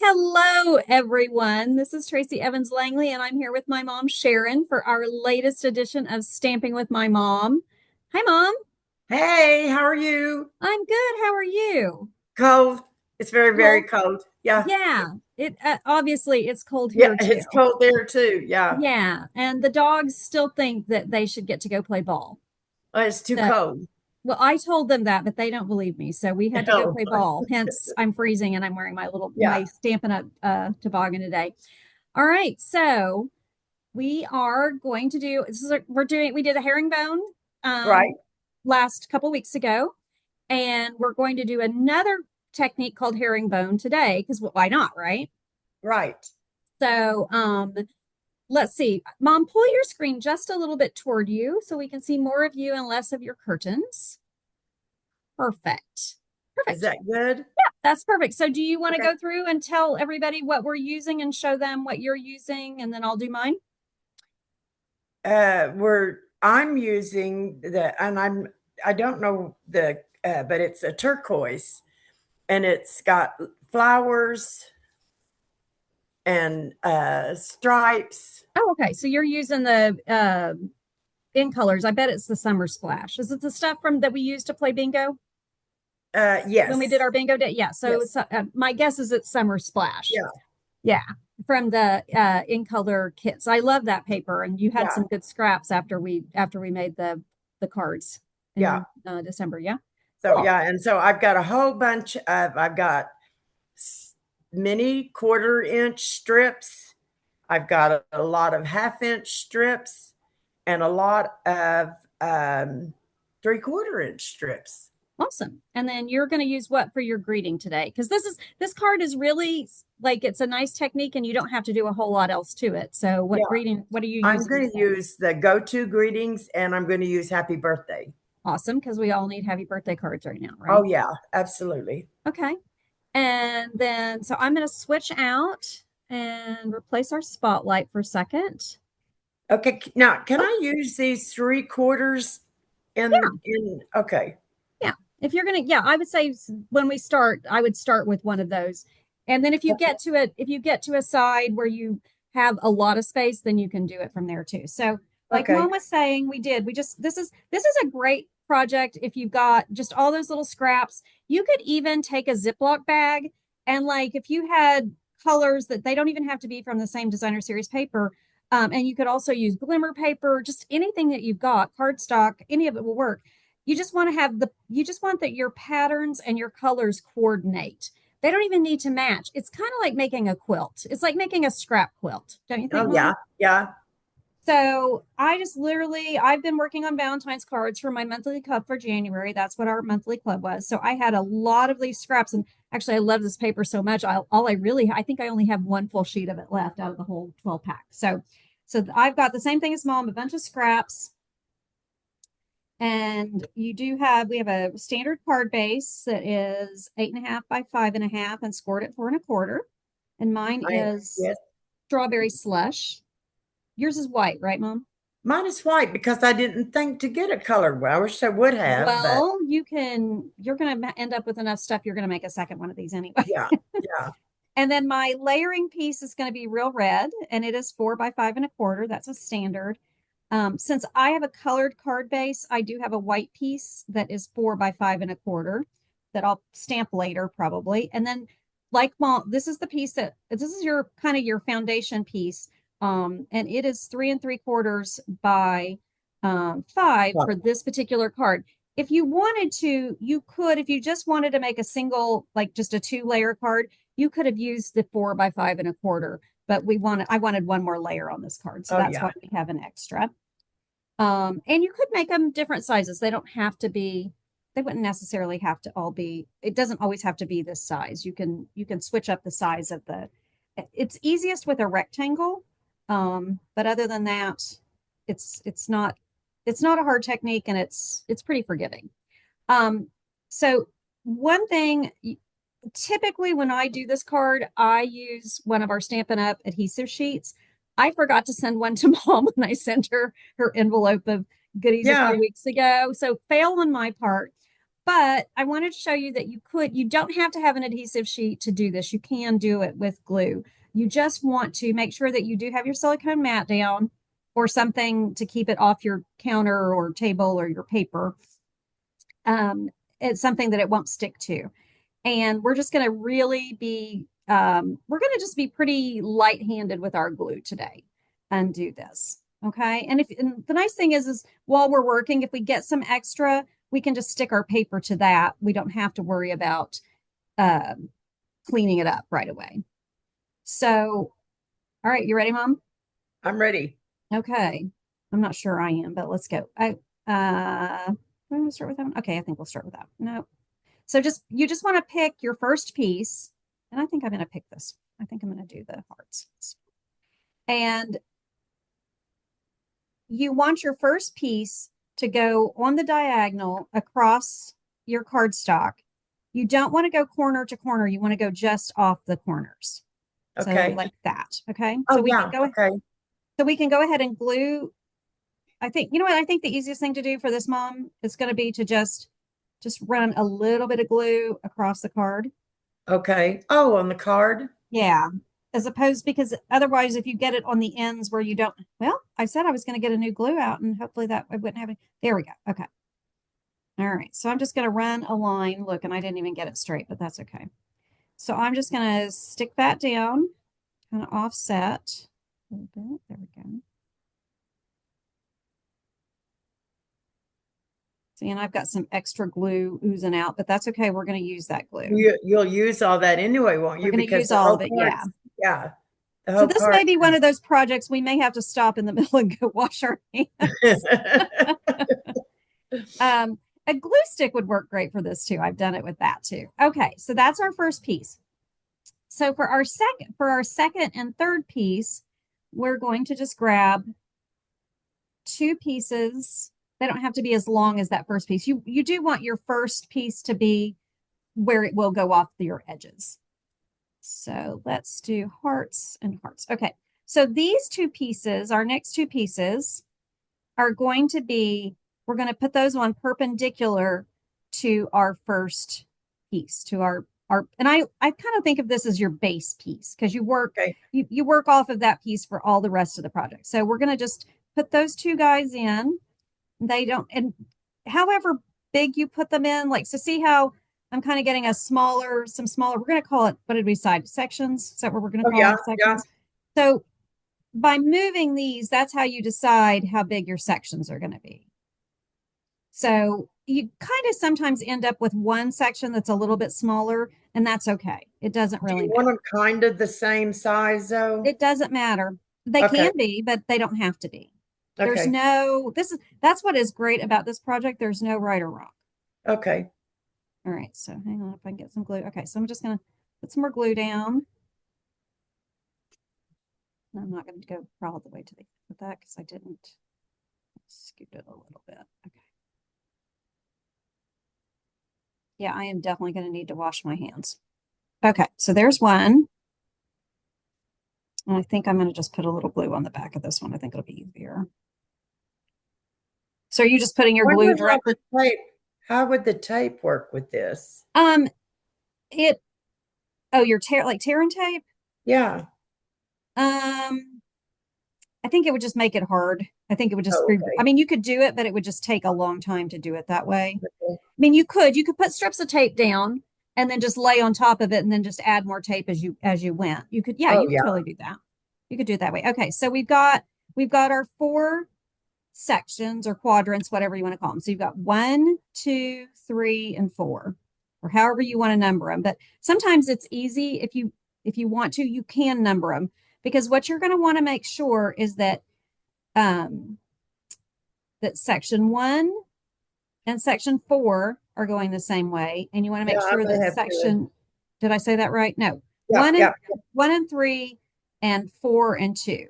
Hello, everyone. This is Tracy Evans Langley, and I'm here with my mom, Sharon, for our latest edition of Stamping with My Mom. Hi, Mom. Hey, how are you? I'm good. How are you? Cold. It's very, very Cold. cold. Yeah. Yeah, it obviously it's cold Yeah, here too. it's cold there too. Yeah. Yeah, and the dogs still think that they should get to go play ball. It's too So, cold. well, I told them that, but they don't believe me. So we had to go Oh, play ball. Hence, I'm freezing and I'm wearing my yeah. Stampin' Up toboggan today. All right, so we are going to do this is we did a herringbone Right. last couple weeks ago, and we're going to do another technique called herringbone today because why not, right? Right. So let's see. Mom, pull your screen just a little bit toward you so we can see more of you and less of your curtains. Perfect. Is Perfect. that good? That's perfect. So do you want to Okay. go through and tell everybody what we're using and show them what you're using, and then I'll do mine? I'm using I don't know but it's a turquoise and it's got flowers and stripes. Oh, okay. So you're using the in colors. I bet it's the summer splash. Is it the stuff from that we used to play bingo when we did Yes. our bingo day? Yeah. So Yes. it's, my guess is it's summer splash. Yeah. Yeah, from the in color kits. I love that paper, and you had Yeah. some good scraps after we made the cards Yeah. in December. Yeah. So Cool. yeah, and so I've got mini quarter-inch strips. I've got a lot of half-inch strips and a lot of three-quarter-inch strips. Awesome. And then you're going to use what for your greeting today? Because this card is really like it's a nice technique, and you don't have to do a whole lot else to it. So Yeah, what are you I'm using going to today? use the go-to greetings and I'm going to use happy birthday. Awesome, because we all need happy birthday cards right now, Oh right? yeah, absolutely. Okay. And then, so I'm going to switch out and replace our spotlight for a second. Okay, now can Oh, I use these three quarters yeah. in okay. Yeah. If you're going to, yeah, I would say when we start, I would start with one of those. And then Okay. if you get to a side where you have a lot of space, then you can do it from there too. So, like Okay. Mom was saying, this is a great project if you've got just all those little scraps. You could even take a Ziploc bag and like if you had colors that they don't even have to be from the same designer series paper. And you could also use glimmer paper, just anything that you've got, cardstock, any of it will work. You just want that your patterns and your colors coordinate. They don't even need to match. It's kind of like making a quilt. It's like making a scrap quilt, don't you think, Oh Mom? yeah. Yeah. So I just literally, I've been working on Valentine's cards for my monthly club for January. That's what our monthly club was. So I had a lot of these scraps, and actually, I love this paper so much. I think I only have one full sheet of it left out of the whole 12 pack. So I've got the same thing as Mom, a bunch of scraps. And we have a standard card base that is 8.5 by 5.5 and scored at 4 1/4. And mine is Yes. strawberry slush. Yours is white, right, Mom? Mine is white because I didn't think to get a colored one. I wish I would have, but Well, you're going to end up with enough stuff. You're going to make a second one of these anyway. yeah, yeah. And then my layering piece is going to be real red, and it is 4 by 5 1/4. That's a standard. Since I have a colored card base, I do have a white piece that is 4 by 5 1/4 that I'll stamp later probably. And then like mom, this is your kind of your foundation piece. And it is 3 3/4 by 5 Well, for this particular card. If you wanted to, you could, if you just wanted to make a single, like just a 2 layer card, you could have used the 4 by 5 1/4, but I wanted one more layer on this card. So oh that's yeah. why we have an extra. And you could make them different sizes. They wouldn't necessarily have to all be, it doesn't always have to be this size. You can switch up the size of it's easiest with a rectangle. But other than that, it's not, it's not a hard technique, and it's pretty forgiving. Um, so one thing, typically when I do this card, I use one of our Stampin' Up! Adhesive sheets. I forgot to send one to mom when I sent her envelope of goodies a Yeah. few weeks ago. So fail on my part. But I wanted to show you that you don't have to have an adhesive sheet to do this. You can do it with glue. You just want to make sure that you do have your silicone mat down or something to keep it off your counter or table or your paper. It's something that it won't stick to. And we're just going to really be, we're going to just be pretty light-handed with our glue today and do this. Okay. And the nice thing is while we're working, if we get some extra, we can just stick our paper to that. We don't have to worry about cleaning it up right away. So, all right, you ready, Mom? I'm ready. Okay. I'm not sure I am, but let's go. I'm going to start with that one. Okay, I think we'll start with that. No. So you just want to pick your first piece, and I think I'm going to pick this. I think I'm going to do the hearts. And you want your first piece to go on the diagonal across your cardstock. You don't want to go corner to corner. You want to go just off the corners. Okay. So like that. Okay. Oh, so we yeah. can go Okay. So we can go ahead and glue. I think, you know what? I think the easiest thing to do for this, Mom, is going to be to just run a little bit of glue across the card. Okay. Oh, on the card? Yeah. As opposed, because otherwise, if you get it on the ends where you don't, well, I said I was going to get a new glue out and hopefully that I wouldn't have it. There we go. Okay. All right. So I'm just going to run a line. Look, and I didn't even get it straight, but that's okay. So I'm just going to stick that down, kind of offset a little bit. There we go. See, and I've got some extra glue oozing out, but that's okay. We're going to use that glue. You'll use all that anyway, won't We're you? going to Because use the all whole of it. card, Yeah. yeah, the So whole this card. may be one of those projects we may have to stop in the middle and go wash our hands. A glue stick would work great for this too. I've done it with that too. Okay, so that's our first piece. So for our second and third piece, we're going to just grab two pieces. They don't have to be as long as that first piece. You do want your first piece to be where it will go off your edges. So let's do hearts and hearts. Okay, so these two pieces, our next two pieces, are going to be, we're going to put those on perpendicular to our first piece, to our and I kind of think of this as your base piece because you work Okay. you work off of that piece for all the rest of the project. So we're going to just put those two guys in. They don't, and however big you put them in, like, so see how I'm kind of getting some smaller, we're going to call it, what did we decide? Sections? Is that what we're going to Oh, call yeah, them? Sections. yeah. So by moving these, that's how you decide how big your sections are going to be. So you kind of sometimes end up with one section that's a little bit smaller, and that's okay. It doesn't Do really you matter. want them kind of the same size though? It doesn't matter. They Okay. can be, but they don't have to be. There's Okay. no, that's what is great about this project. There's no right or wrong. Okay. All right, so hang on if I can get some glue. Okay, so I'm just going to put some more glue down. I'm not going to go all the way to the end with that because I didn't scoot it a little bit. Okay. Yeah, I am definitely going to need to wash my hands. Okay, so there's one. And I think I'm going to just put a little glue on the back of this one. I think it'll be easier. So are you just putting your glue directly? How would the tape work with this? Your tear and tape? Yeah. I think it would just make it hard. I think it would just, Okay. I mean, you could do it, but it would just take a long time to do it that way. Okay. I mean, you could put strips of tape down and then just lay on top of it and then just add more tape as you went. You could, yeah, you could totally do that. You could do it that way. Okay, so we've got our four sections or quadrants, whatever you want to call them. So you've got 1, 2, 3, and 4, or however you want to number them. But sometimes it's easy if you want to, you can number them, because what you're going to want to make sure is that that section 1 and section 4 are going the same way, and you want to make sure that section, did I say that right? No. Yeah, 1 and 3 and 4 and 2.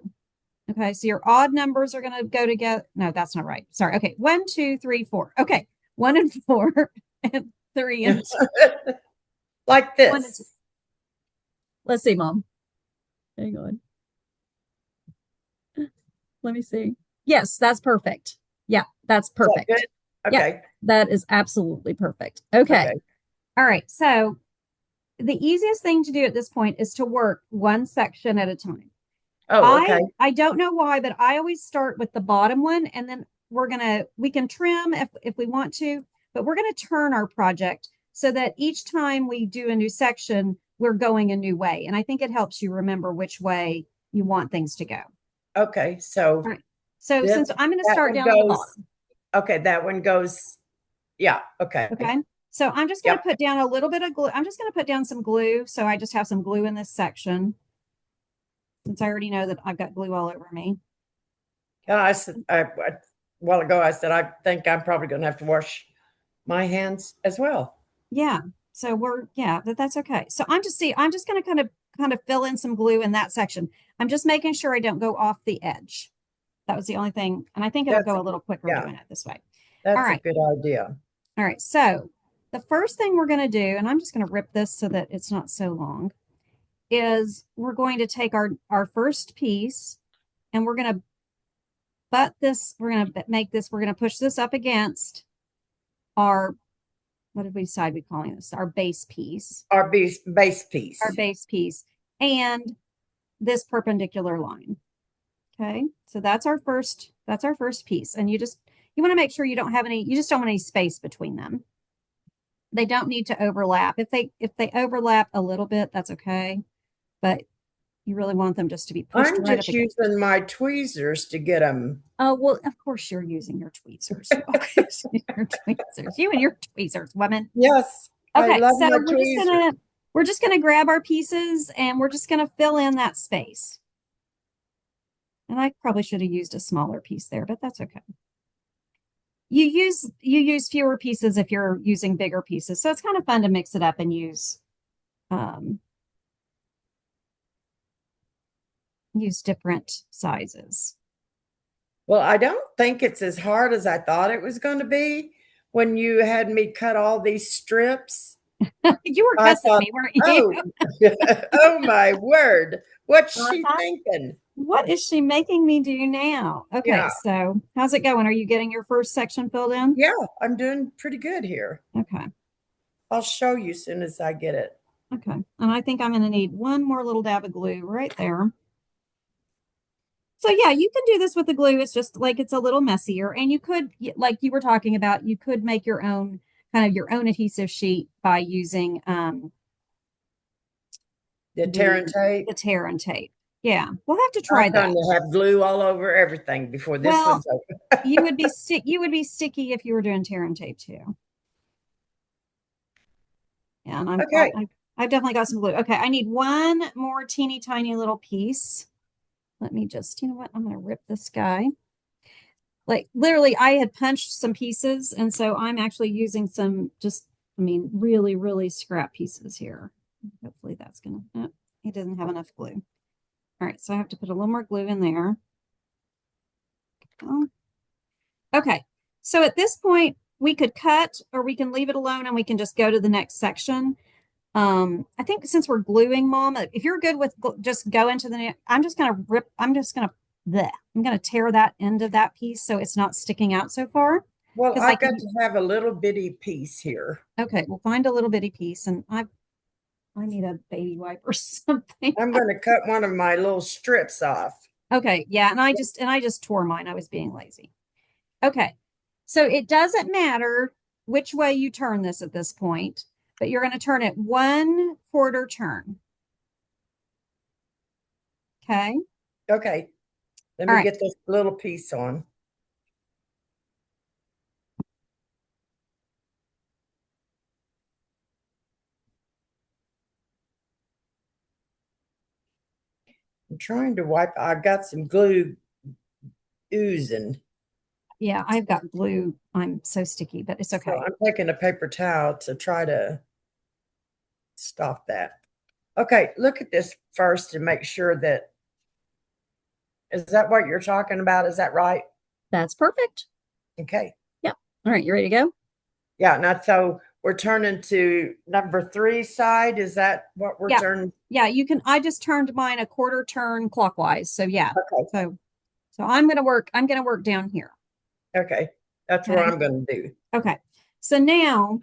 Okay, so your odd numbers are going to go together. No, that's not right. Sorry. Okay, 1, 2, 3, 4. Okay, 1 and 4 and 3 and 2. Like this. Let's see, Mom. Hang on. Let me see. Yes, that's perfect. Yeah, that's perfect. Yep, Okay. that is absolutely perfect. Okay. Okay. All right. So the easiest thing to do at this point is to work one section at a time. Oh, okay. I don't know why, but I always start with the bottom one and then we can trim if we want to, but we're gonna turn our project so that each time we do a new section, we're going a new way. And I think it helps you remember which way you want things to go. Okay. All So right. So this since I'm gonna that start one down at the goes. bottom, Okay, that one goes. Yeah. Okay. okay. So I'm just gonna Yep. put down a little bit of glue. I'm just gonna put down some glue. So I just have some glue in this section since I already know that I've got glue all over me. Yeah, I said a while ago. I said I think I'm probably going to have to wash my hands as well. Yeah. So yeah, that's okay. So I'm just going to kind of fill in some glue in that section. I'm just making sure I don't go off the edge. That was the only thing. And I think it'll That's go a little quicker yeah. doing it this way. All That's a right. good idea. All right. So the first thing we're going to do, and I'm just going to rip this so that it's not so long, is we're going to take our first piece and we're going to butt this, we're going to make this, we're going to push this up against our, what did we decide we calling this? Our base piece. Our base Our piece. base piece and this perpendicular line. Okay, so that's our first piece. And you want to make sure you don't have any, you just don't want any space between them. They don't need to overlap. If they overlap a little bit, that's okay. But you really want them just to be pushed I'm right up just against. using my tweezers to get them. Oh, well, of course you're using your tweezers. You always use your tweezers. You and your tweezers, woman. Yes, I Okay, love so my tweezers. we're just gonna grab our pieces and we're just gonna fill in that space. And I probably should have used a smaller piece there, but that's okay. You use fewer pieces if you're using bigger pieces. So it's kind of fun to mix it up and um, use different sizes. Well, I don't think it's as hard as I thought it was going to be when you had me cut all these strips. You were I cussing thought, me, weren't you? oh, oh my word. What's I she thought, thinking? what is she making me do now? Okay, Yeah. so how's it going? Are you getting your first section filled in? Yeah, I'm doing pretty good here. Okay. I'll show you as soon as I get it. Okay. And I think I'm going to need one more little dab of glue right there. So yeah, you can do this with the glue. It's just like it's a little messier. And you could, like you were talking about, you could make your own kind of your own adhesive sheet by using The tear and tape. the tear and tape. Yeah, we'll have to try I'm that. going to have glue all over everything before this Well, one's over. you would be sticky if you were doing tear and tape too. Yeah, and Okay. I've definitely got some glue. Okay, I need one more teeny tiny little piece. Let me just, you know what? I'm going to rip this guy. Like literally, I had punched some pieces, and so I'm actually using some just, I mean, really, really scrap pieces here. Hopefully that's gonna, oh, it doesn't have enough glue. All right, so I have to put a little more glue in there. Oh. Okay, so at this point, we could cut or we can leave it alone and we can just go to the next section. I think since we're gluing, Mom, if you're good with just go into the, I'm just gonna rip, I'm gonna tear that end of that piece so it's not sticking out so far. Well, Because I I've got can, to have a little bitty piece here. okay, we'll find a little bitty piece and I need a baby wipe or something. I'm going to cut one of my little strips off. Okay, yeah, and I just tore mine. I was being lazy. Okay. So it doesn't matter which way you turn this at this point, but you're going to turn it 1/4 turn. Okay. Okay. Let All me right. get this little piece on. I'm trying to wipe. I've got some glue oozing. Yeah, I've got glue. I'm so sticky, but it's So okay. I'm taking a paper towel to try to stop that. Okay, look at this first and make sure that, is that what you're talking about? Is that right? That's perfect. Okay. Yep. All right, you ready to go? Yeah, now so we're turning to number 3 side. Is that what we're Yeah. turning? Yeah, you can, I just turned mine a 1/4 turn clockwise. So yeah. Okay. So I'm going to work down here. Okay. That's what Okay. I'm going to do. Okay. So now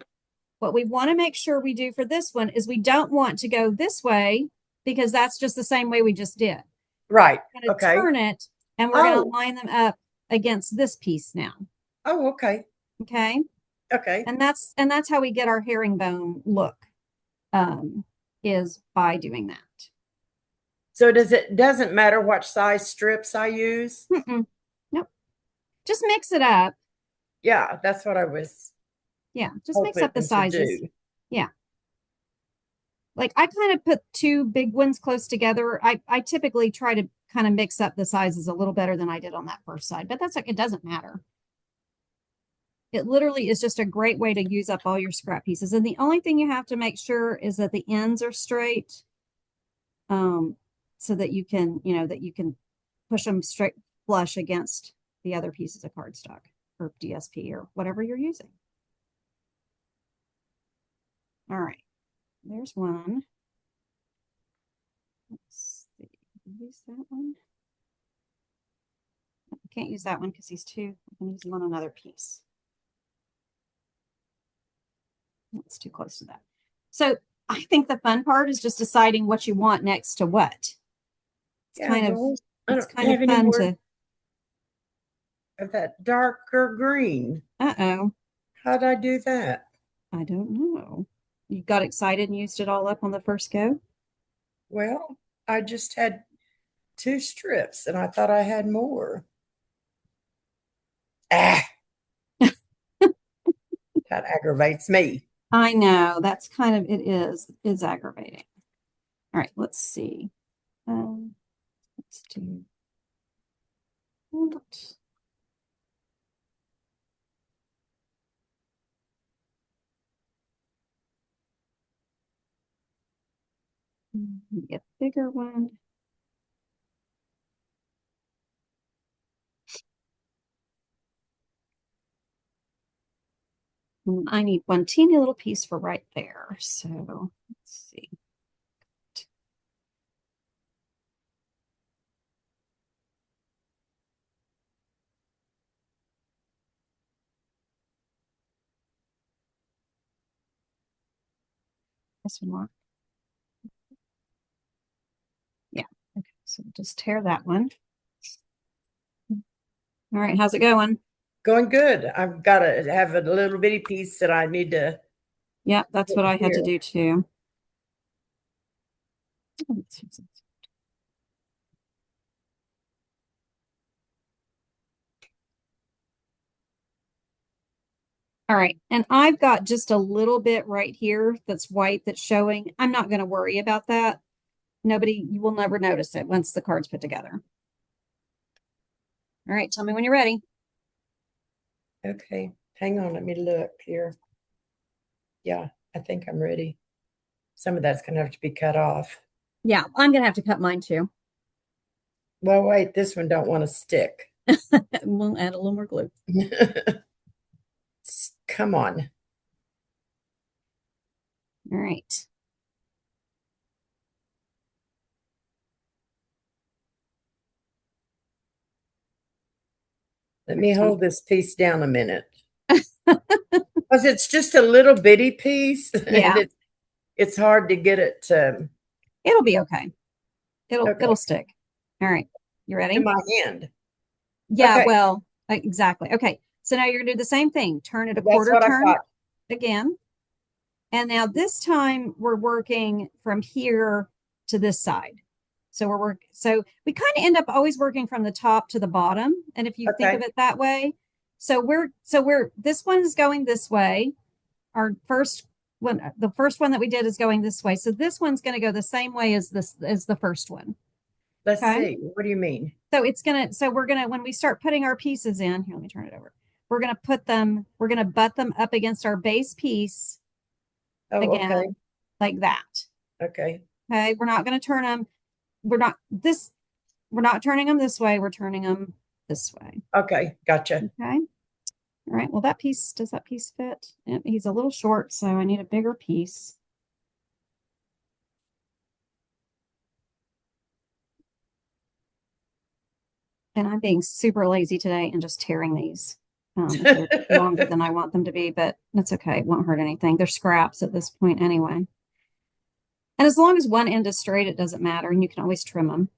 what we want to make sure we do for this one is we don't want to go this way because that's just the same way we just did. Right. We're going to Okay. turn it and we're going to Oh, line them up against this piece now. oh, okay. Okay. Okay. And that's how we get our herringbone look, is by doing that. So doesn't matter what size strips I use? Mm-mm. Nope. Just mix it up. Yeah, that's what I was Yeah, just mix hoping up the to sizes. do. Yeah. Like I kind of put two big ones close together. I typically try to kind of mix up the sizes a little better than I did on that first side, but that's like it doesn't matter. It literally is just a great way to use up all your scrap pieces. And the only thing you have to make sure is that the ends are straight. So that you can, that you can push them straight flush against the other pieces of cardstock or DSP or whatever you're using. All right, there's one. Let's see, use that one. I can't use that one because he's too, I can use him on another piece. That's too close to that. So I think the fun part is just deciding what you want next to what. It's Yeah, kind of, well, I it's don't kind of have any fun more to, of that darker green. uh-oh, How'd I do that? I don't know. You got excited and used it all up on the first go? Well, I just had 2 strips and I thought I had more. Ah, that aggravates me. I know that's kind of is aggravating. All right, let's see. Let's do that. Get a bigger one. I need one teeny little piece for right there. So let's see. This one more. Yeah. Okay. So just tear that one. All right. How's it going? Going good. I've got to have a little bitty piece that I need to Yeah, that's put what I had to here. do too. All right. And I've got just a little bit right here that's white that's showing. I'm not going to worry about that. You will never notice it once the card's put together. All right. Tell me when you're ready. Okay, hang on, let me look here. Yeah, I think I'm ready. Some of that's going to have to be cut off. Yeah, I'm going to have to cut mine too. Well, wait, this one don't want to stick. We'll add a little more glue. Come on. All right. Let me hold this piece down a minute. Because it's just a little bitty piece Yeah, and it's hard to get it to it'll be okay. okay It'll stick. All right. You to ready? my hand. Yeah, Okay, well, exactly. Okay. So now you're going to do the same thing. Turn it a that's quarter what I turn thought. again. And now this time we're working from here to this side. So we kind of end up always working from the top to the bottom. And if you think of Okay, it that way, this one is going this way. Our first one, the first one that we did is going this way. So this one's going to go the same way as the first one. let's Okay. see. What do you mean? So we're gonna, when we start putting our pieces in, here, let me turn it over. We're gonna butt them up against our base piece Oh, okay. again, like that. Okay. Okay. We're not gonna turn them. We're not turning them this way. We're turning them this way. Okay. Gotcha. Okay. All right. Well, does that piece fit? He's a little short, so I need a bigger piece. And I'm being super lazy today and just tearing these. if they're longer than I want them to be, but that's okay. It won't hurt anything. They're scraps at this point anyway. And as long as one end is straight, it doesn't matter, and you can always trim them.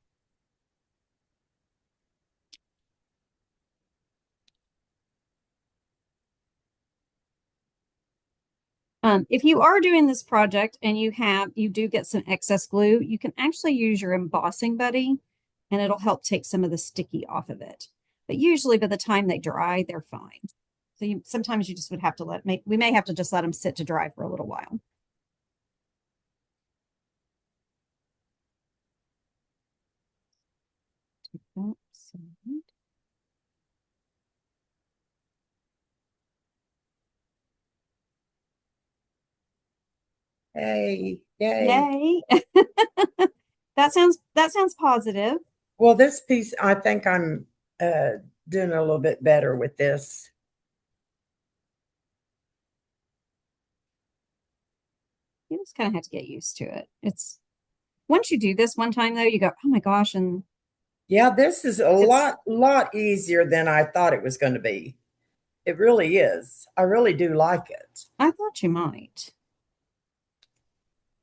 If you are doing this project and you do get some excess glue, you can actually use your embossing buddy and it'll help take some of the sticky off of it. But usually by the time they dry, they're fine. So sometimes you just would have to we may have to just let them sit to dry for a little while. Take that side. Hey, yay. Yay. That sounds positive. Well, this piece, I think I'm doing a little bit better with this. You just kind of have to get used to it. It's once you do this one time though, you go, oh my gosh, and Yeah, this is a lot easier than I thought it was going to be. It really is. I really do like it. I thought you might.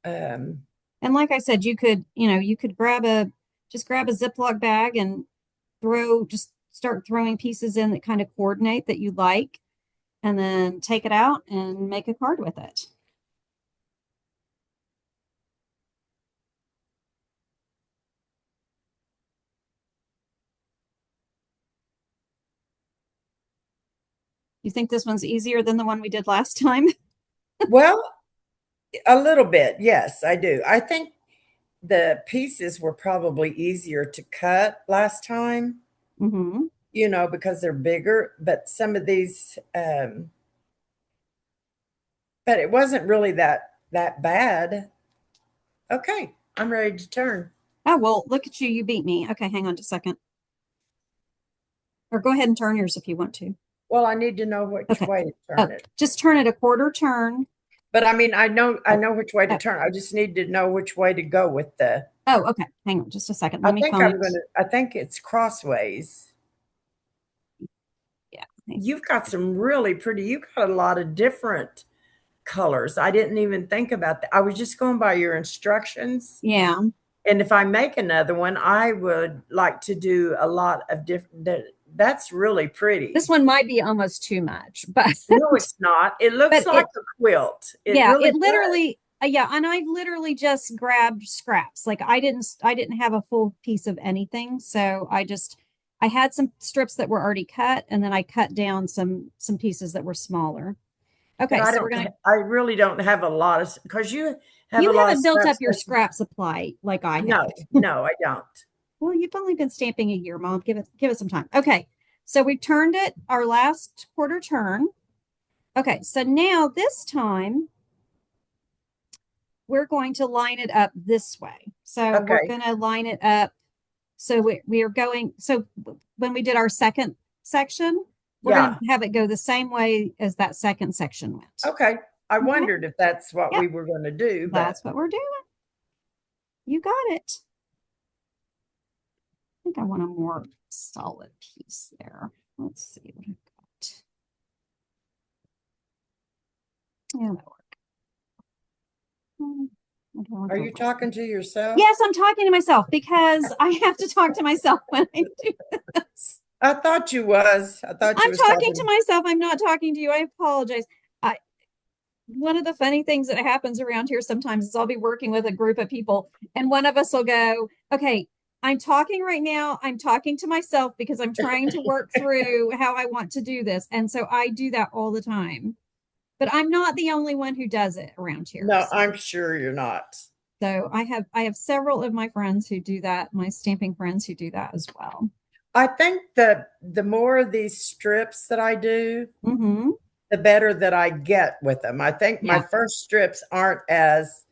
Um, And like I said, you could just grab a Ziploc bag and just start throwing pieces in that kind of coordinate that you like, and then take it out and make a card with it. You think this one's easier than the one we did last time? well, a little bit, yes, I do. I think the pieces were probably easier to cut last time, Mm-hmm. because they're bigger, but some of these, but it wasn't really that bad. Okay, I'm ready to turn. Oh, well, look at you. You beat me. Okay, hang on just a second. Or go ahead and turn yours if you want to. Well, I need to know which Okay. way to Oh, turn it. just turn it a quarter turn. But I mean, I know which way to Oh, turn. I just need to know which way to go with the. oh, okay. Hang on just a second. Let me find. I think it's crossways. Yeah. You've got some really pretty, you've got a lot of different colors. I didn't even think about that. I was just going by your instructions. Yeah. And if I make another one, I would like to do a lot of different. That's really pretty. This one might be almost too much, but No, it's not. It looks like a quilt. It yeah, really it literally, yeah, and I literally just grabbed scraps. Like I didn't have a full piece of anything, so I had some strips that were already cut, and then I cut down some pieces that were smaller. But Okay, so we're gonna. I really don't have a lot of, because you have You a lot of haven't built up scraps. your scrap supply like I have. No, I don't. Well, you've only been stamping a year, Mom. Give it some time. Okay, so we've turned it our last quarter turn. Okay, so now this time we're going to line it up this way. So we're Okay. going to line it up. So we are going, so when we did our second section, we're going to have it go the same way as that second section went. Okay. I Okay. wondered if that's what Yep. we were going to do. That's what we're doing. You got it. I think I want a more solid piece there. Let's see what I've got. Yeah, that'll work. Are you talking to yourself? Yes, I'm talking to myself because I have to talk to myself when I do this. I thought you was. I thought you I'm was talking to myself. I'm not talking to you. I apologize. One of the funny things that happens around here sometimes is I'll be working with a group of people and one of us will go, okay, I'm talking right now. I'm talking to myself because I'm trying to work through how I want to do this. And so I do that all the time. But I'm not the only one who does it around here. No, I'm sure you're not. So I have several of my friends who do that, my stamping friends who do that as well. I think that the more of these strips that I do, Mm-hmm. the better that I get with them. I think my first strips aren't as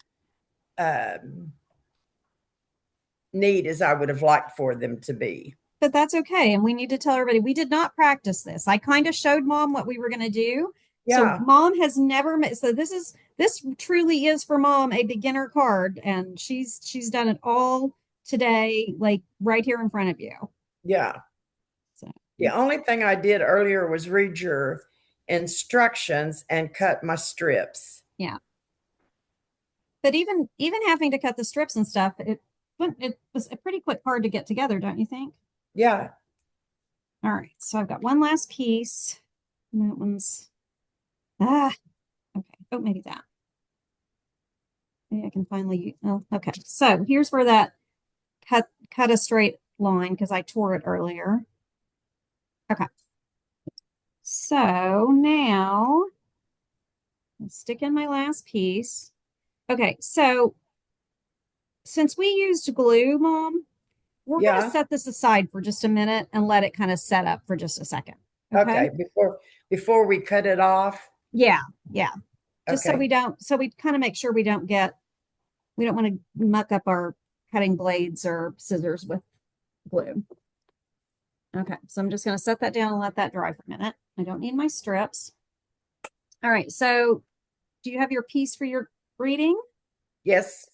neat as I would have liked for them to be. But that's okay. And we need to tell everybody we did not practice this. I kind of showed Mom what we were going to do. Yeah. So Mom has never met. So this truly is for Mom a beginner card, and she's done it all today, like right here in front of you. Yeah. So The only thing I did earlier was read your instructions and cut my strips. Yeah. But even having to cut the strips and stuff, it was a pretty quick card to get together, don't you think? Yeah. All right, so I've got one last piece. And that one's okay. Oh, maybe that. Maybe I can finally. Oh, okay. So here's where that cut a straight line because I tore it earlier. Okay. So now I'll stick in my last piece. Okay, so since we used glue, Mom, we're going to set this aside for just a minute and let it kind of set up for just a second. Okay. Before we cut it off. Yeah. Yeah. Just okay. So we kind of make sure we don't want to muck up our cutting blades or scissors with glue. Okay. So I'm just going to set that down and let that dry for a minute. I don't need my strips. All right. So do you have your piece for your greeting? Yes.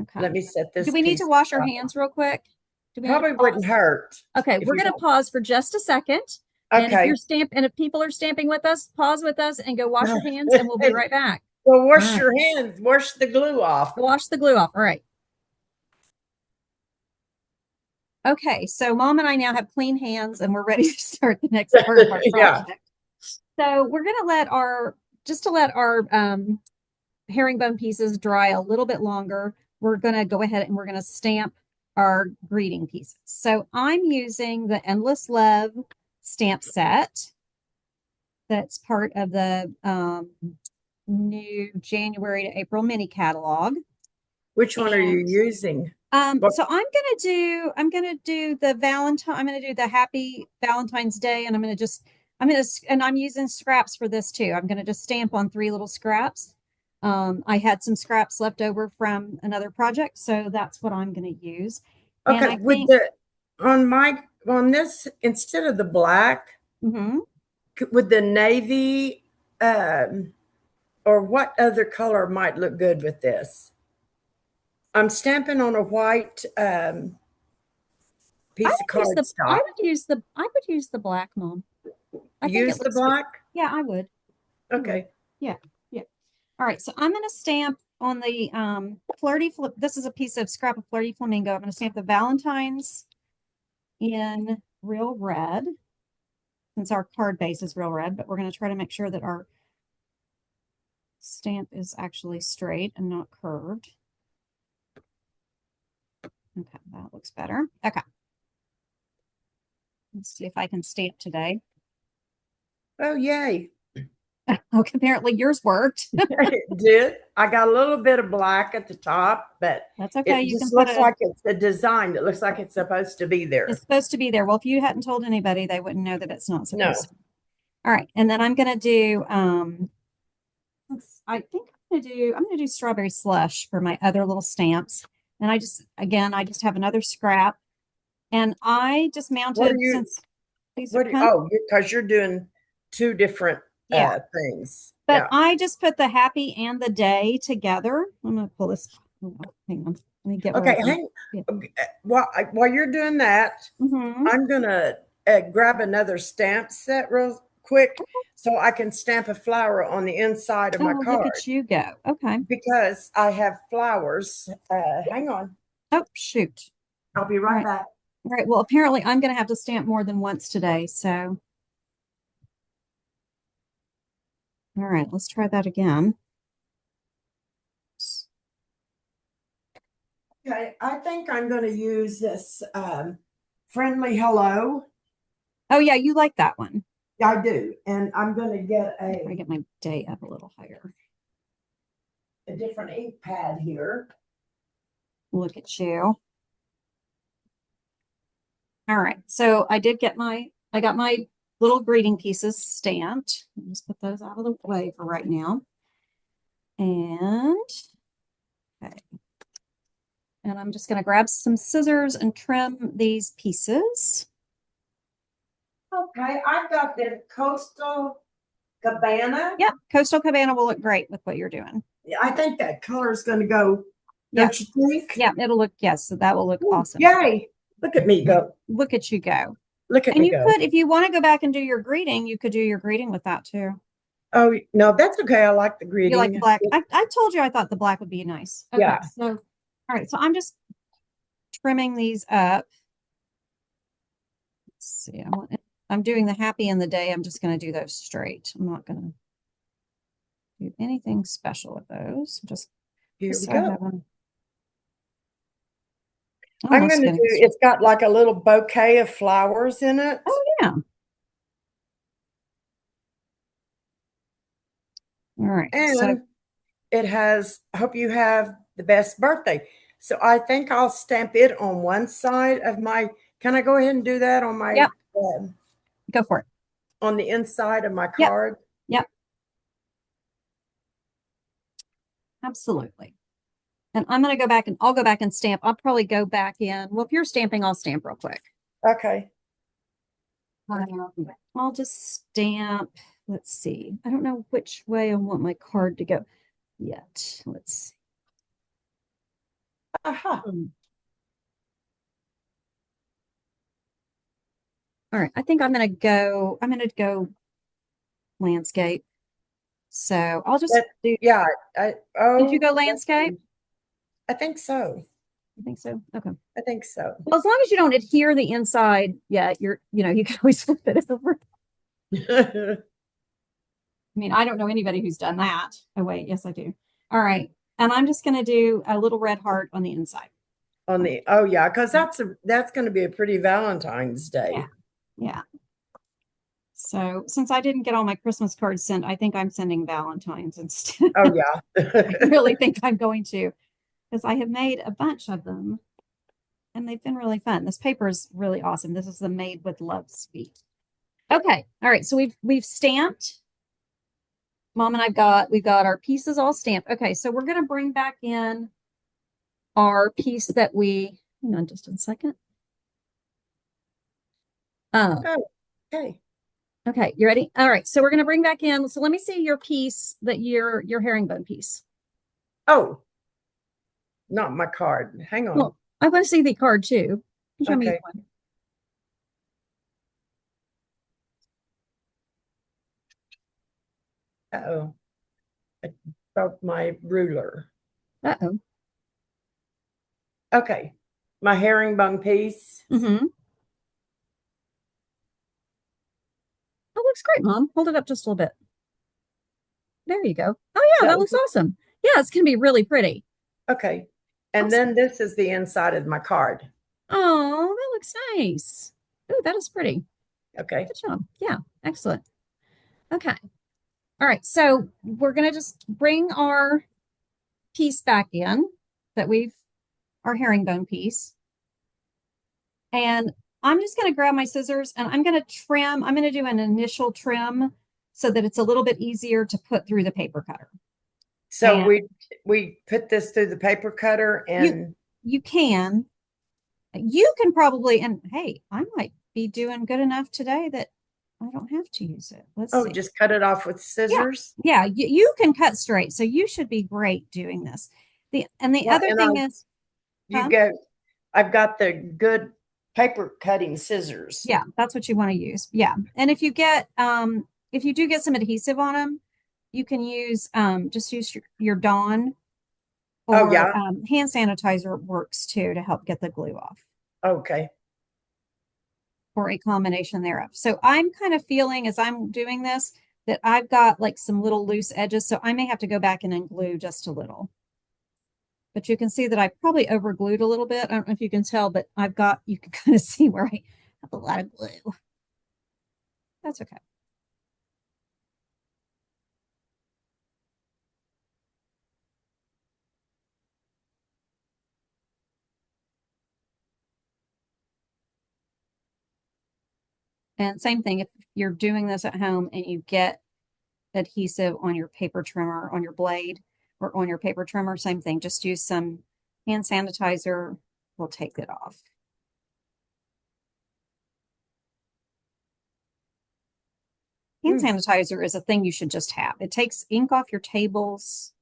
Okay. Let me set this. Do we need to wash our hands real quick? Probably wouldn't hurt. Okay, we're going to pause for just a second. And if people are stamping with us, pause with us and go wash your hands, and we'll be right back. Well, wash your hands. Wash the glue off. Wash the glue off. All right. Okay, so Mom and I now have clean hands, and we're ready to start the next part of our project. So we're going to let our herringbone pieces dry a little bit longer. We're going to go ahead and we're going to stamp our greeting pieces. So I'm using the Endless Love stamp set. That's part of the new January to April mini catalog. Which one are you using? So I'm gonna do the Valentine. I'm gonna do the Happy Valentine's Day, and I'm using scraps for this too. I'm gonna just stamp on 3 little scraps. I had some scraps left over from another project, so that's what I'm going to use. Okay, on this, instead of the black, with the navy, or what other color might look good with this? I'm stamping on a white piece of cardstock. I would use the black, Mom. Use the black? Yeah, I would. Okay. Yeah. All right, so I'm going to stamp on the this is a piece of scrap of Flirty Flamingo. I'm going to stamp the Valentine's in real red, since our card base is real red, but we're going to try to make sure that our stamp is actually straight and not curved. Okay, that looks better. Okay. Let's see if I can stamp today. Oh, yay. Okay, apparently yours worked. It did. I got a little bit of black at the top, but that's okay. It just looks like it's a design. It looks like it's supposed to be there. It's supposed to be there. Well, if you hadn't told anybody, they wouldn't know that it's not supposed to. All right, and then I'm gonna do I think I'm gonna do strawberry slush for my other little stamps. And I just have another scrap, and I just mounted because you're doing 2 different things. But I just put the happy and the day together. I'm gonna pull this. Hang on. Let me get while you're doing that, I'm gonna grab another stamp set real quick so I can stamp a flower on the inside of my card. Look at you go. Okay. Because I have flowers. Hang on. Oh, shoot. I'll be right back. All right. Well, apparently I'm going to have to stamp more than once today. So, all right, let's try that again. Okay. I think I'm going to use this Friendly Hello. Oh, yeah. You like that one. I do. And I'm going to get get my day up a little higher. A different ink pad here. Look at you. All right. So I got my little greeting pieces stamped. I'll just put those out of the way for right now. And okay. And I'm just going to grab some scissors and trim these pieces. Okay, I've got the Coastal Cabana. Yeah, Coastal Cabana will look great with what you're doing. Yeah, I think that color is going to go, don't you think? Yeah, it'll look, yes, so that will look awesome. Yay, look at me go. Look at you go. Look at And me you go. could, if you want to go back and do your greeting, you could do your greeting with that too. Oh, no, that's okay. I like the You like the greeting. black? I told you I thought the black would be nice. Okay, Yeah. so all right, so I'm just trimming these up. Let's see. I'm doing the happy in the day. I'm just going to do those straight. I'm not going to do anything special with those. Here Just we so I have go. them. I'm I'm almost going to do, getting this. it's got like a little bouquet of flowers in it. Oh yeah. All right. So And it has, I hope you have the best birthday. So I think I'll stamp it on one side of my, can I go ahead and do that on my, yep, go for it. on the inside of my Yep. card? Yep. Absolutely. And I'm going to go back and I'll go back and stamp. I'll probably go back in. Well, if you're stamping, I'll stamp real quick. Okay. I'll just stamp. Let's see. I don't know which way I want my card to go yet. Let's see. Aha. All right. I think I'm going to go landscape. So I'll just That, do, yeah. did you Oh, go landscape? I think so. I think so. Okay. I think so. Well, as long as you don't adhere the inside yet, you can always flip it over. I mean, I don't know anybody who's done that. Oh, wait. Yes, I do. All right. And I'm just going to do a little red heart on the inside. On the, oh yeah, because that's going to be a pretty Valentine's Yeah. Day. Yeah. So since I didn't get all my Christmas cards sent, I think I'm sending Valentine's instead. Oh yeah. I really think I'm going to, because I have made a bunch of them and they've been really fun. This paper is really awesome. This is the Made with Love Suite. Okay. All right. So we've stamped. Mom and we've got our pieces all stamped. Okay, so we're gonna bring back in our piece that hang on just a second. Oh, Oh, okay. okay, you ready? All right, so we're gonna bring back in. So let me see your piece that your herringbone piece. Oh, not my card. Hang on. Well, I want to see the card too. Show me Okay. one. Uh-oh. I broke my ruler. Uh-oh. Okay. My herringbone piece. Mm-hmm. That looks great, Mom. Hold it up just a little bit. There you go. Oh yeah, That that looks looks awesome. Yeah, it's gonna be really pretty. okay. And Awesome. then this is the inside of my card. Oh, that looks nice. Oh, that is pretty. Okay. Good job. Yeah, excellent. Okay. All right, so we're going to just bring our piece back in that our herringbone piece. And I'm just going to grab my scissors and I'm going to trim. I'm going to do an initial trim so that it's a little bit easier to put through the paper cutter. So And we put this through the paper cutter you and you can you can probably, and hey, I might be doing good enough today that I don't have to use it. Let's oh, see. just cut it off with Yeah, scissors. yeah, you can cut straight, so you should be great doing this. The Yeah, other and thing is, you huh? get I've got the good paper cutting scissors. Yeah, that's what you want to use. Yeah. And if you do get some adhesive on them, you can use just use your Dawn Oh or yeah. hand sanitizer works too to help get the glue off Okay. or a combination thereof. So I'm kind of feeling as I'm doing this that I've got like some little loose edges. So I may have to go back and unglue just a little. But you can see that I probably overglued a little bit. I don't know if you can tell, but you can kind of see where I have a lot of glue. That's okay. And same thing, if you're doing this at home and you get adhesive on your paper trimmer, on your blade, or on your paper trimmer, same thing. Just use some hand sanitizer. We'll take it off. Hand Mm. sanitizer is a thing you should just have. It takes ink off your tables.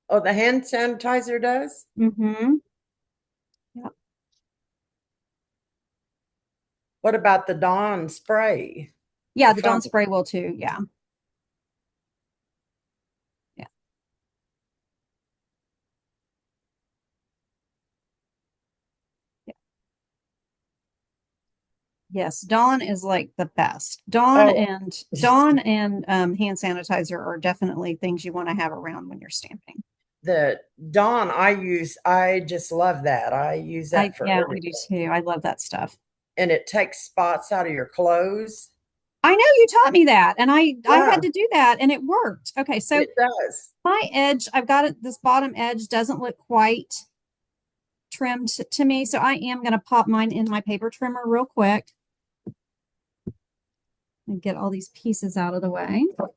Oh, the hand sanitizer does? Mm-hmm. Yep. What about the Dawn spray? Yeah, The the Dawn foam. spray will too. Yeah. Yeah. Yeah. Yes, Dawn is like the best. Oh, Dawn and hand sanitizer are definitely things you want to have around when you're stamping. the Dawn I use, I just love that. I use that for Yeah, I do everything. too. I love that stuff. And it takes spots out of your clothes. I know you taught me that, and I had Yeah, to do that, and it worked. Okay, so it does. my edge, I've got it. This bottom edge doesn't look quite trimmed to me, so I am going to pop mine in my paper trimmer real quick and get all these pieces out of the way. I'm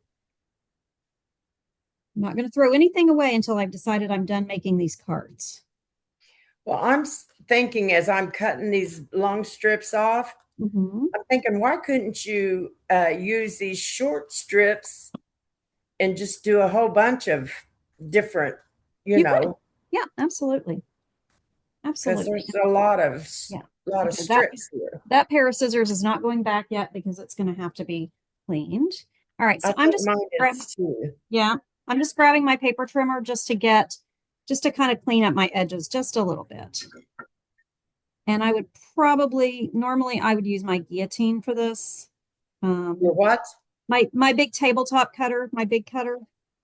not going to throw anything away until I've decided I'm done making these cards. Well, thinking as I'm cutting these long strips off, Mm-hmm. I'm thinking, why couldn't you use these short strips and just do a whole bunch of different, you You could. know, Yeah, absolutely. because Absolutely. there's a lot of Yeah. Okay, strips here. that pair of scissors is not going back yet because it's going to have to be cleaned. All right, I so I'm think just mine is too. yeah, I'm just grabbing my paper trimmer just to kind of clean up my edges just a little bit. And I would normally I would use my guillotine for this. Your Um, what? my big tabletop cutter, my big cutter.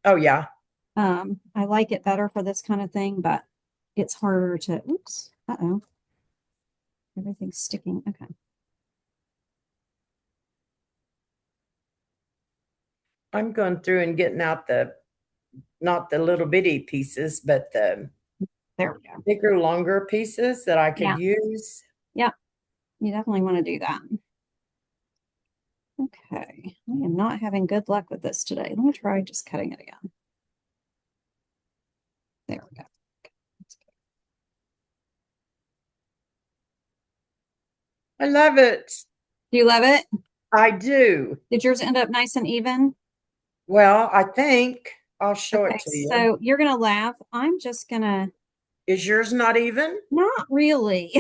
Oh yeah. I like it better for this kind of thing, but it's harder to, oops, uh-oh, everything's sticking. Okay. I'm going through and getting out the not the little bitty pieces, but the There we go. bigger, longer pieces that I could Yeah. use. Yeah. You definitely want to do that. Okay. I am not having good luck with this today. Let me try just cutting it again. There we go. I love it. Do you love it? I do. Did yours end up nice and even? Well, I think I'll show it Okay, to you. so you're gonna laugh. I'm just gonna Is yours not even? not really.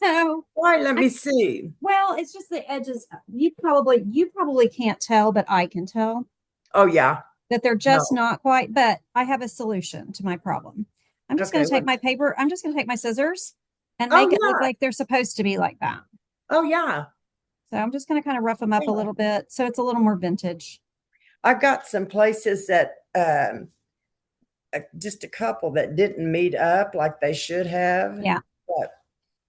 So Why? Let I me see. well, it's just the edges. You probably can't tell, but I can tell Oh yeah. that they're just No. not quite. But I have a solution to my problem. Okay. What? I'm just gonna take my scissors and Oh make it look yeah. like they're supposed to be like that. Oh yeah. So I'm just gonna kind of rough them up a Yeah. little bit so it's a little more vintage. I've got some places that just a couple that didn't meet up like they should have, Yeah. but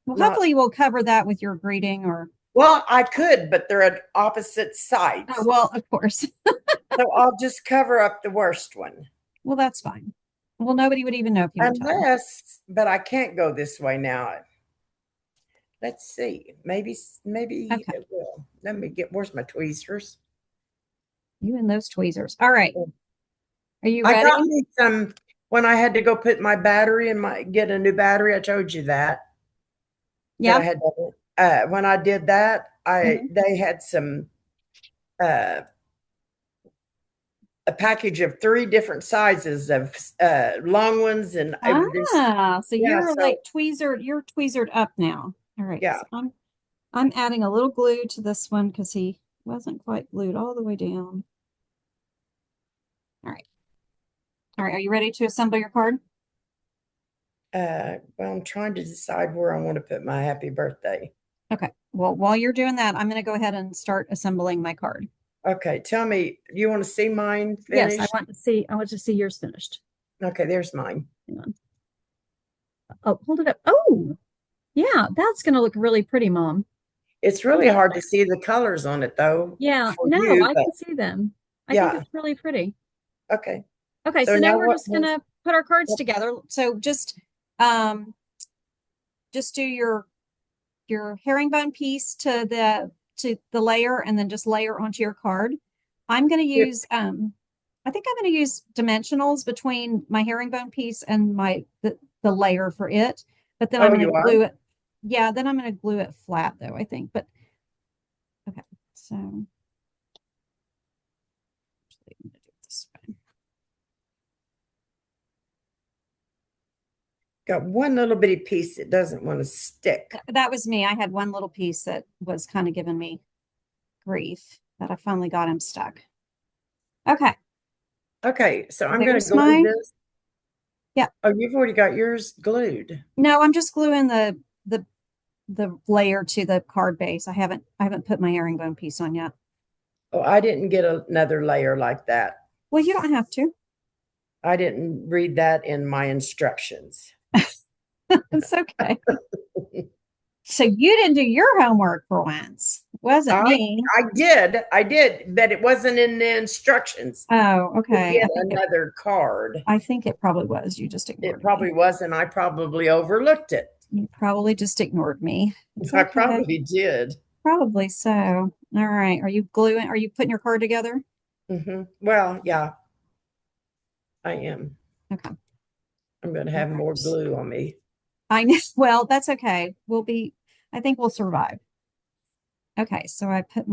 Well, not. hopefully we'll cover that with your greeting or Well, I could, but they're at opposite oh sides. well, of course. So I'll just cover up the worst one. Well, that's fine. Well, nobody would even know if you would tell. Unless, but I can't go this way now. Let's see. Maybe Okay. it will. Let me get, where's my tweezers? You and those tweezers. All right. Are you I ready? got me some when I had to go put my battery in my get a new battery. I told you that Yeah. I had to, when I did that, Mhm. they had some uh a package of three different sizes of long ones and this. Ah, so Yeah, you're so like you're tweezered up now. All right. yeah. So I'm adding a little glue to this one because he wasn't quite glued all the way down. All right. All right. Are you ready to assemble your card? Well, I'm trying to decide where I want to put my happy birthday. Okay. Well, while you're doing that, I'm going to go ahead and start assembling my card. Okay, tell me, you want to see mine Yes, finished? I want to see yours finished. Okay, there's mine. Hang on. Oh, hold it up. Oh, yeah, that's going to look really pretty, Mom. It's I really love hard to that. see the colors on it though Yeah, for no, you, I but can see them. I think yeah. it's really pretty. Okay. Okay, So so now now we're just gonna put our cards what together. So um just do your herringbone piece to the layer and then just layer onto your card. I'm gonna if, use I think I'm gonna use dimensionals between my herringbone piece and the layer for it, but then I'm oh, gonna you are? glue it. Yeah, then I'm gonna glue it flat though, I think. But okay, so actually, I'm gonna do it this way. Got one little bitty piece that doesn't want to stick. That was me. I had one little piece that was kind of giving me grief, but I finally got him stuck. Okay, Okay, so I'm going to there's glue my, this. yeah. Oh, you've already got yours glued. No, I'm just gluing the layer to the card base. I haven't put my herringbone piece on yet. Oh, I didn't get another layer like that. Well, you don't have to. I didn't read that in my instructions. It's okay. So you didn't do your homework for once. It wasn't I me. I did, but it wasn't in the instructions Oh, to okay. get another card. I think it probably was. You just It ignored me. probably wasn't. I probably overlooked it. You probably just ignored me. It's I okay. probably did. Probably so. All right. Are you gluing? Are you putting your card together? Well, yeah, I am. Okay. I'm going to All have more right. glue on me. I know. Well, that's okay. I think we'll survive. Okay. So I don't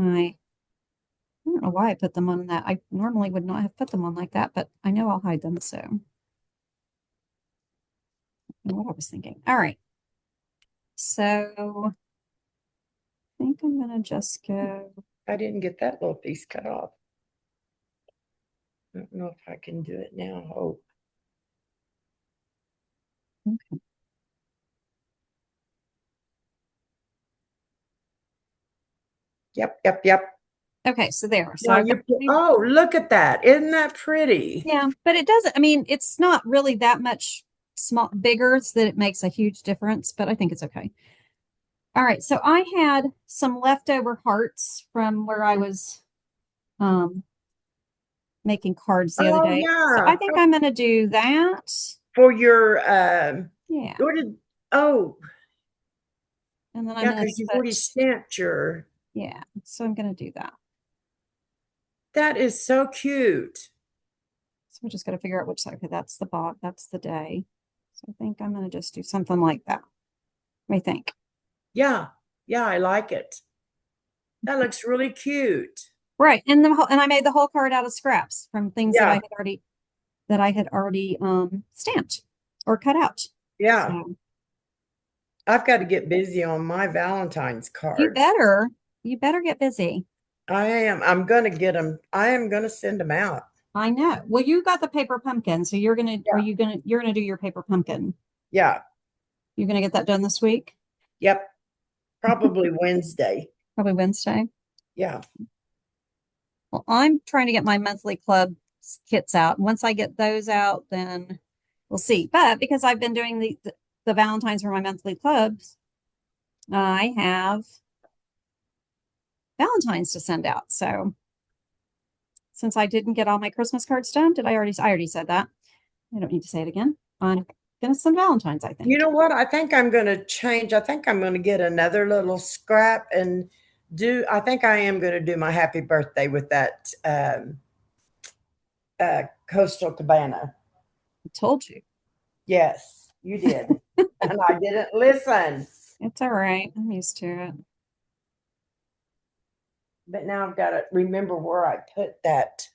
know why I put them on that. I normally would not have put them on like that, but I know I'll hide them. So, I know what I was thinking. All right. So, I think I'm going to just go. I didn't get that little piece cut off. I don't know if I can do it now. Oh, Okay. yep. Okay. So, there. So, Now I've got. oh, look at that. Isn't that pretty? Yeah. But it doesn't, I mean, it's not really that much bigger so that it makes a huge difference, but I think it's okay. All right, so I had some leftover hearts from where I was um, making cards the other Oh, day. So I yeah. think I'm going to do that. For your, Yeah. what did, oh, And then I'm yeah, going to because you've already put, stamped your, yeah. So I'm going to do that. that is so cute. So we're just going to figure out which side. Okay, that's the bot. That's the day. So I think I'm going to just do something like that. What do you think? Yeah, yeah, I like it. That looks really cute. Right. And I made the whole card out of scraps from things Yeah, that I had already stamped or cut out. yeah. So I've got to get busy on my Valentine's you cards. better, you better get busy. I am. I'm going to get them. I am going to send them out. I know. Well, you got the paper pumpkin, so Yeah, you're gonna do your paper pumpkin. yeah, You're gonna get that done this week? yep. Probably Wednesday. Probably Wednesday. Yeah. Well, I'm trying to get my monthly club kits out. Once I get those out, then we'll see. But because I've been doing the Valentines for my monthly clubs, I have Valentines to send out. So since I didn't get all my Christmas cards done, I already said that. I don't need to say it again. I'm gonna send Valentines, I You think. know what? I think I'm going to change. I think I'm going to get another little scrap and I think I am going to do my happy birthday with that Coastal Cabana. I told you. Yes, you did. And I didn't listen. It's all right. I'm used to it. But now I've got to remember where I put that.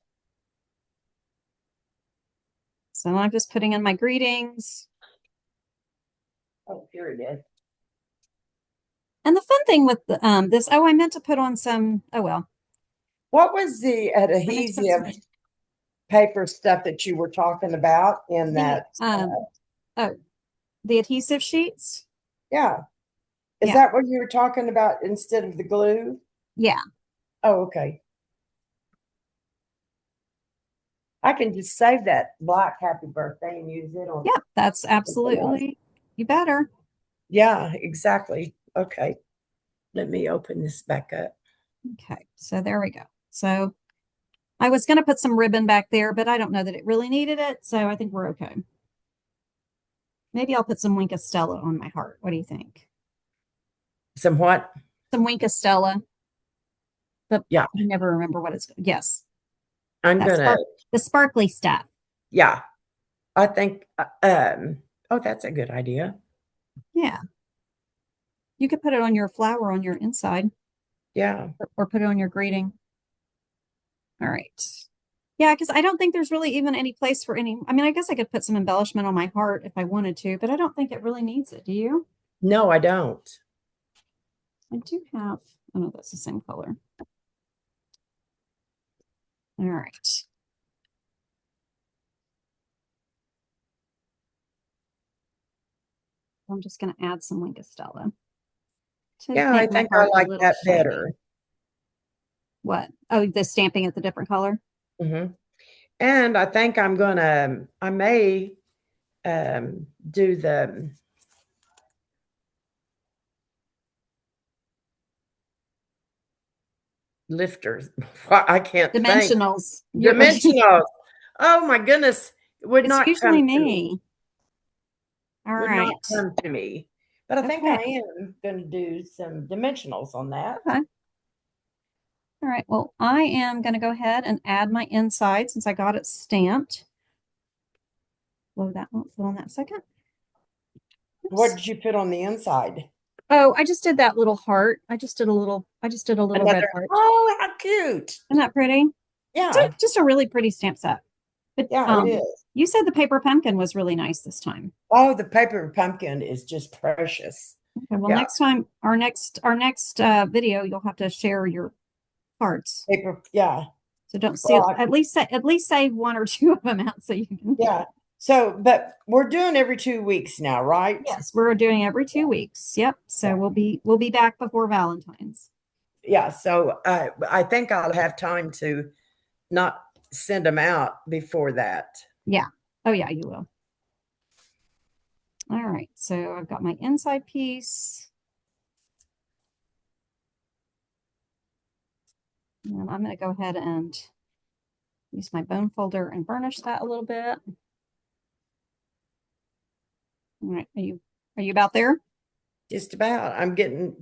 So I'm just putting in my greetings. Oh, here it is. And the fun thing with this, oh, I meant to put on some, oh well, What was the I meant to put some, adhesive paper stuff that you were talking about in the that? oh, the adhesive sheets. Yeah. Is Yeah, that what you were talking about instead of the glue? yeah, Oh, okay. I can just save that black happy birthday and use it on yeah, that's something else. absolutely, you better. Yeah, exactly. Okay. Let me open this back up. Okay, so there we go. So I was going to put some ribbon back there, but I don't know that it really needed it. So I think we're okay. Maybe I'll put some Wink Stella on my heart. What do you think? Somewhat. Some Wink Stella. But Yeah. I never remember what it's. Yes, I'm that gonna, the sparkly stuff. yeah. I think oh, that's a good idea. Yeah. You could put it on your flower on your inside Yeah. or put it on your greeting. All right. Yeah, because I don't think there's really even any place for any. I mean, I guess I could put some embellishment on my heart if I wanted to, but I don't think it really needs it. Do you? No, I don't. I do have, oh no, that's the same color. All right. I'm just going to add some Linkostella to Yeah, I make my think I heart a like little that shiny. better. What? Oh, the stamping at the different color? Hmm. And I think I may do the lifters. I can't think. Dimensionals. Dimensional. Oh my goodness. It would It's not come usually to me. me. All Would not right. come to me. But I think I Okay. am going to do some dimensionals on that. Okay. All right. Well, I am going to go ahead and add my inside since I got it stamped. Blow that one, put on that second. What Oops. did you put on the inside? Oh, I just did that little heart. I just did a little red Another, heart. oh, how cute. Isn't that pretty? Yeah, Just a really pretty stamp set. But yeah, it is. you said the paper pumpkin was really nice this time. Oh, the paper pumpkin is just precious. Okay, well, Yeah, next time, our next video, you'll have to share your parts. paper, yeah. So don't Well, seal. At least save one or two of them out so you can. yeah. So, but we're doing every 2 weeks now, right? Yes, we're doing every 2 weeks. Yep. So Yeah. we'll be back before Valentine's. Yeah. So I think I'll have time to not send them out before that. Yeah. Oh yeah, you will. All right. So I've got my inside piece. And I'm going to go ahead and use my bone folder and burnish that a little bit. All right. Are you about there? Just about. I'm getting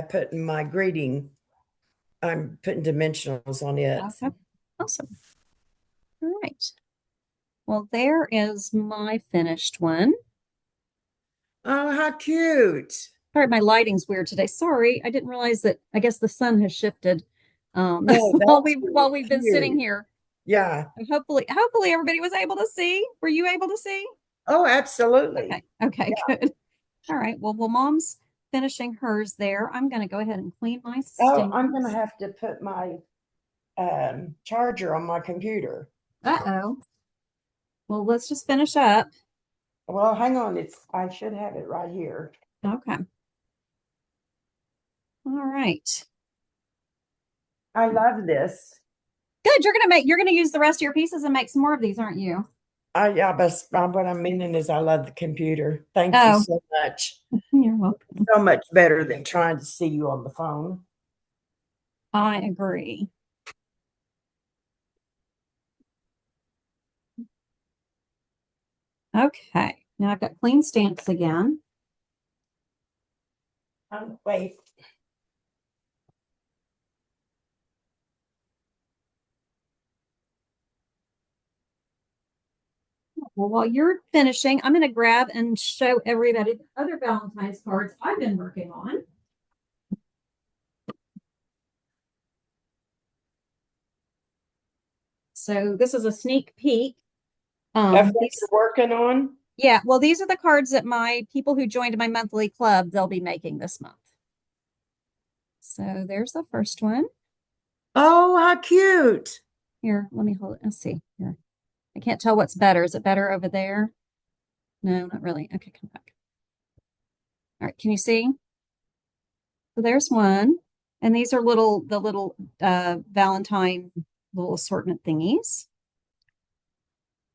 putting my greeting. I'm putting dimensionals on it. Okay. Awesome. All right. Well, there is my finished one. Oh, how cute! All right, my lighting's weird today. Sorry, I didn't realize that. I guess the sun has shifted No, while that's we really while we've been sitting cute. here. Yeah. Hopefully everybody was able to see. Were you able to see? Oh, absolutely. Okay. Okay, Yeah. good. All right. Well, mom's finishing hers there. I'm going to go ahead and clean my Oh, I'm gonna stamps. have to put my charger on my computer. Uh-oh. Well, let's just finish up. Well, hang on. I should have it right here. Okay. All right. I love this. Good. You're gonna use the rest of your pieces and make some more of these, aren't you? Yeah, but what I'm meaning is I love the computer. Thank you Oh, so much. you're welcome. So much better than trying to see you on the phone. I agree. Okay. Now I've got clean stamps again. Wait. Well, while you're finishing, I'm going to grab and show everybody the other Valentine's cards I've been working on. So this is a sneak peek. Of what you're These, working on? yeah, well, these are the cards that my people who joined my monthly club, they'll be making this month. So there's the first one. Oh, how cute. Here, let me hold it. Let's see. Here. I can't tell what's better. Is it better over there? No, not really. Okay, come back. All right, can you see? So there's one. And these are the little Valentine little assortment thingies.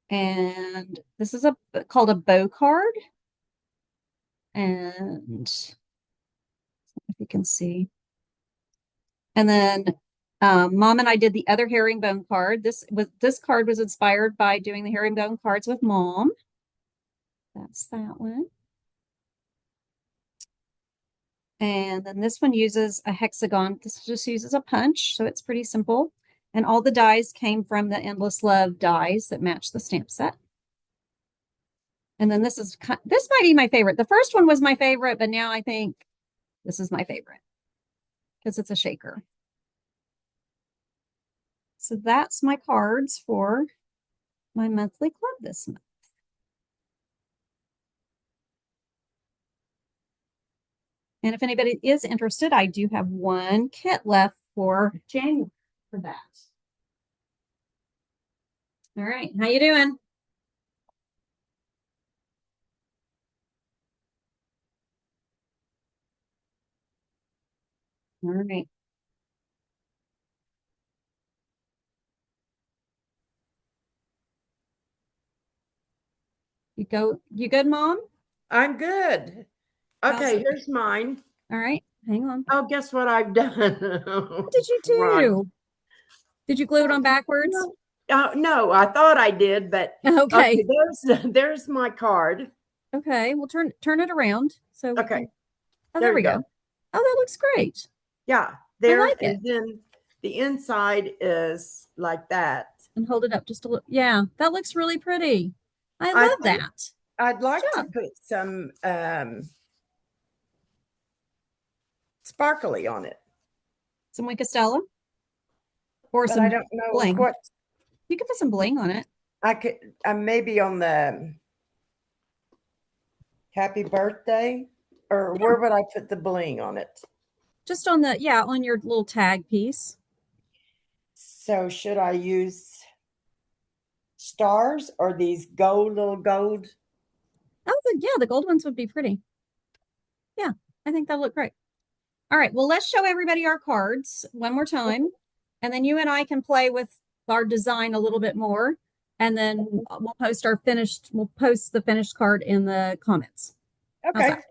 And this is called a bow card. And if you can see. And then Mom and I did the other herringbone card. This card was inspired by doing the herringbone cards with Mom. That's that one. And then this one uses a hexagon. This just uses a punch, so it's pretty simple. And all the dies came from the Endless Love dies that match the stamp set. And then this might be my favorite. The first one was my favorite, but now I think this is my favorite because it's a shaker. So that's my cards for my monthly club this month. And if anybody is interested, I do have one kit left for January for that. All right, how you doing? All right. You good, Mom? I'm good. How's Okay, it? here's mine. All right, hang on. Oh, guess what I've done? What did you Right. do? Did you glue it on backwards? No, no, I thought I did, but Okay. okay, there's my card. Okay, we'll turn it around so we Okay, can. Oh, there there we you go. go. Oh, that looks great. Yeah, I there, like it. and then the inside is like that. And hold it up just a little. Yeah, that looks really pretty. I I love think that. I'd Good like to job. put some sparkly on it, Some Wink Stella or but I some don't know bling. what You could put some bling on it. I could. Maybe on the happy birthday, or Yeah, where would I put the bling on it? just on the on your little tag piece. So should I use stars or these little gold? Oh, the gold ones would be pretty. Yeah, I think that'll look great. All right, well, let's show everybody our cards one more time, and then you and I can play with our design a little bit more, and then we'll post the finished card in the comments. How's Okay. that?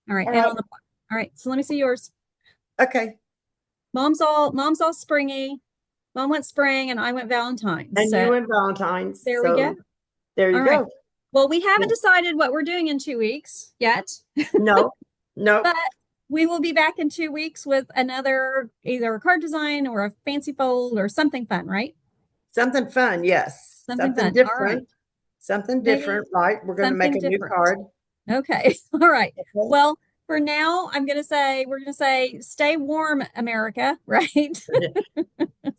All right, All and right. on the all right, so let me see yours. Okay. Mom's all springy. Mom went spring and I went Valentine's. And you So and Valentine's. there we go. So there All you right. go. Well, we haven't Yeah. decided what we're doing in 2 weeks yet, No, no, but we will be back in 2 weeks with another either a card design or a fancy fold or something fun, right? something fun. Yes. Something Something fun. All right. different. Something Maybe different, right? We're going to make something a new different. card. Okay. All right. Okay. Well, for now, we're going to say stay warm, America, right?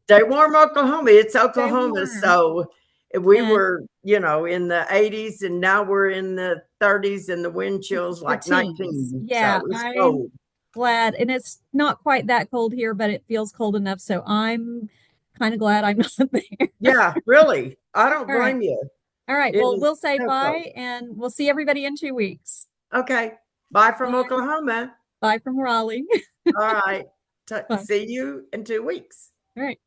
Stay warm, Oklahoma. It's Stay Oklahoma. warm. So we And were, in the 80s and now we're in the 30s and the wind chills the like teens. 19. Yeah, So it's I'm cold. glad. And it's not quite that cold here, but it feels cold enough. So I'm kind of glad I'm not there. Yeah, really. I don't All right. blame you. All right. It Well, is we'll say so cold. bye and we'll see everybody in 2 weeks. Okay. Bye from Bye. Oklahoma. Bye from Raleigh. All right. Bye. See you in 2 weeks. All right.